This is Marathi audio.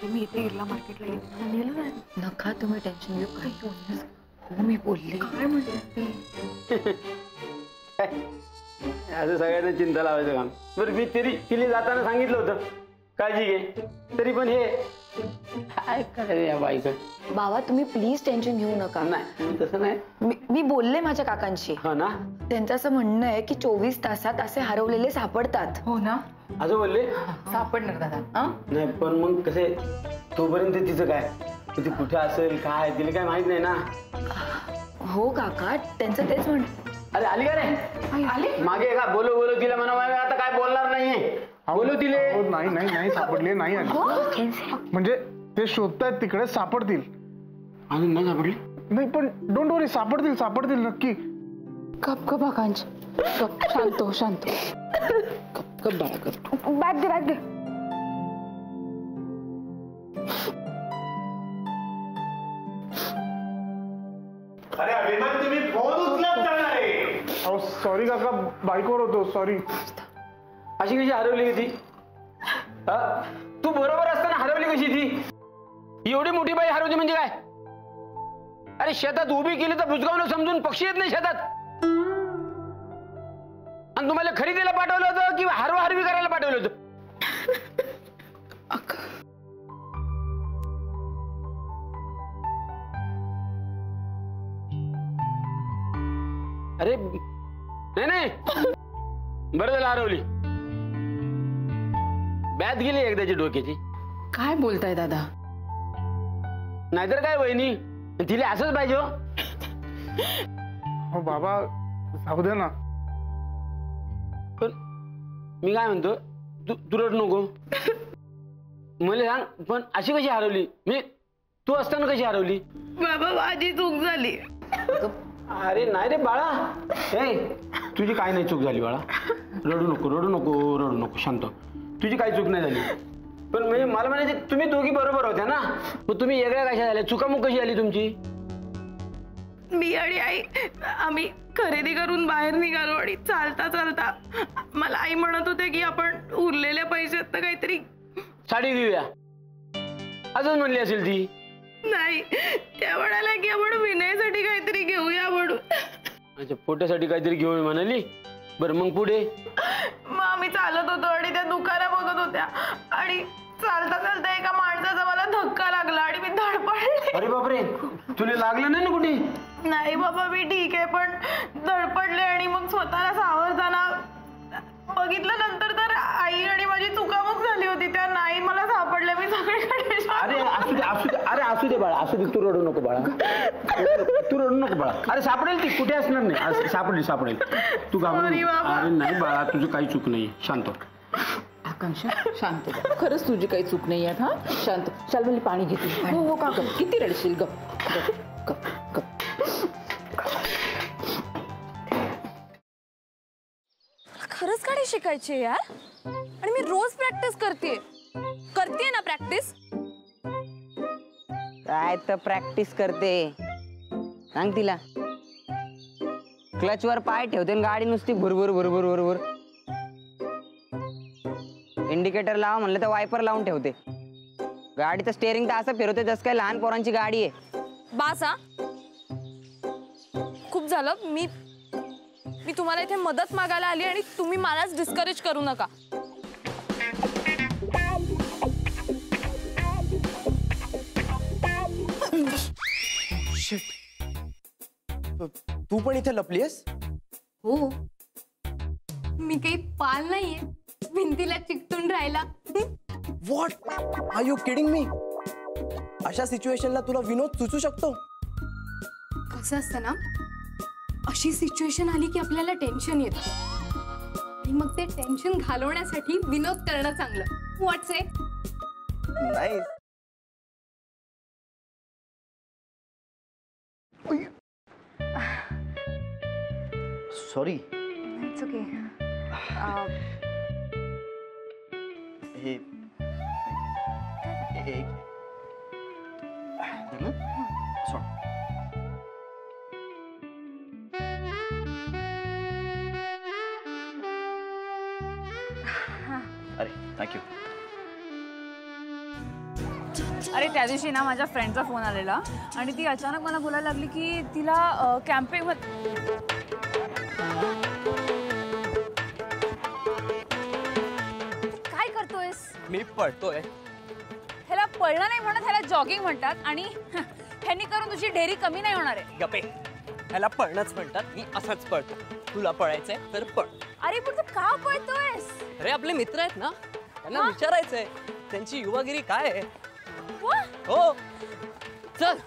सांगते मी इथे इरला मार्केटला नेलं नाही. नका तुम्ही टेन्शन घेऊ. काय बोललीस? हो मी बोलले. काय म्हणते असं सगळ्यांना चिंता लावायचं काम. बरं मी तरी तिला जाताना सांगितलं होतं काळजी घे, तरी पण हे काय करायचं या बाईचं. बाबा तुम्ही प्लीज टेन्शन घेऊ नका. नाही तसं नाही. मी बोलले माझ्या काकांशी. हो ना. त्यांचं असं म्हणणं आहे की 24 तासात असे हरवलेले सापडतात. हो ना. असं बोलले. सापडणार दादा. नाही पण मग कसे तोपर्यंत तिचं काय, ती कुठे असेल काय तिला काय माहित नाही ना. हो काका त्यांचं तेच म्हणणं. अरे आली का रे? आली मागे का बोलो बोलो तिला म्हणा आता काय बोलणार नाहीये. बोलो तिले. नाही नाही नाही सापडले नाही आली. म्हणजे ते शोधतायत तिकडे सापडतील. अजून नाही सापडली. नाही पण डोंट वरी सापडतील सापडतील नक्की. गप गप आकांश गप. शांत हो शांत. गप गप बाळा गप. बॅग दे बॅग दे. अरे अभिमान तुम्ही फोन उचलत जाणार आहे. अहो सॉरी काका बाईकवर होतो सॉरी. अशी कशी हरवली होती? तू बरोबर असताना हरवली कशी ती? एवढी मोठी बाई हरवली म्हणजे काय? अरे शेतात उभी केली तर बुजगावणं समजून पक्षी येत नाही शेतात. आणि तुम्हाला खरेदीला पाठवलं होतं किंवा हरवी करायला पाठवलं होतं? अरे नाही नाही बरं झालं हरवली. बॅत गेली एकदाची डोक्याची. काय बोलताय दादा? नाहीतर काय वहिनी तिला असंच पाहिजे. हो बाबा जाऊ दे ना. पण मी काय म्हणतो तू रड नको. मला सांग पण अशी कशी हरवली? मी तू असताना कशी हरवली? बाबा माझी चूक झाली. अरे नाही रे बाळा. ए तुझी काय नाही चूक झाली बाळा. रडू नको रडू नको रडू नको. शांत. तुझी काही चूक नाही झाली. पण म्हणजे मला म्हणायचे तुम्ही दोघी बरोबर होत्या ना. मग तुम्ही वेगळ्या कशा झाल्या? चुकामुक कशी आली तुमची? मी आणि आई आम्ही खरेदी करून बाहेर निघालो आणि चालता चालता मला आई म्हणत होते की आपण उरलेल्या पैशात काहीतरी साडी घेऊया अजून म्हणली असेल ती. नाही त्या म्हणाल्या की आपण विनयसाठी काहीतरी घेऊया म्हणून. अच्छा पोटासाठी काहीतरी घेऊन म्हणाली. बरं मग पुढे? मग आम्ही चालत होतो आणि त्या दुकाना बघत होत्या आणि चालता चालता एका माणसाचा मला धक्का लागला आणि मी धडपडले. अरे बापरे तुला लागलं नाही ना कुठे? नाही बाबा मी ठीक आहे पण धडपडले आणि मग स्वतःला सावरताना बघितलं नंतर तर आई आणि माझी चुकामुक झाली होती. त्या नाही मला सापडल्या. मी सगळीकडे अरे असू दे असू दे. अरे असू दे बाळा असू दे. तू रडू नको बाळा. तू रडू नको बाळा. अरे सापडेल ती कुठे असणार नाही. सापडली सापडेल. तू घाबरू नको. अरे नाही बाळा तुझी काही चूक नाही. शांत. आकांक्षा शांत. खरंच तुझी काही चूक नाही आहे. हा शांत. चल मला पाणी घेते. हो हो काका किती रडशील. गप गप गप गप. खरंच गाडी शिकायची यार. आणि मी रोज प्रॅक्टिस करते ना प्रॅक्टिस. काय तर प्रॅक्टिस करते सांग तिला. क्लचवर पाय ठेवते गाडी नुसती भुरभुर भुरभुर भुरभुर. इंडिकेटर लावा म्हणलं तर वायपर लावून ठेवते. गाडीचं स्टेअरिंग तर असं फिरवते जसं काय लहान पोरांची गाडी आहे. बासा खूप झालं. मी तुम्हाला इथे मदत मागायला आली आणि तुम्ही मलाच डिस्करेज करू नका. तू पण इथे लपलीयस? हो मी काही पाल नाहीये भिंतीला चिकटून राहिला. What are you kidding me? अशा सिच्युएशनला तुला विनोद सुचू शकतो? कसं असतं ना अशी सिच्युएशन आली की आपल्याला टेन्शन येतं आणि मग ते टेन्शन घालवण्यासाठी विनोद करणं चांगलं. व्हॉट्स इट? नाही सॉरी. It's okay. हे अरे थँक्यू. अरे त्या दिवशी ना माझ्या फ्रेंडचा फोन आलेला आणि ती अचानक मला बोलायला लागली की तिला कॅम्पिंग काय करतोयस? मी पळतोय. ह्याला पळणं नाही म्हणत, ह्याला जॉगिंग म्हणतात आणि ह्यांनी करून तुझी ढेरी कमी नाही होणार आहे. गपे, ह्याला पळणंच म्हणतात. मी असंच पळतो. तुला पळायचंय तर पळ. अरे पण तू का पळतोयस? अरे आपले मित्र आहेत ना, त्यांना विचारायचंय त्यांची युवागिरी काय आहे. वा, हो चल.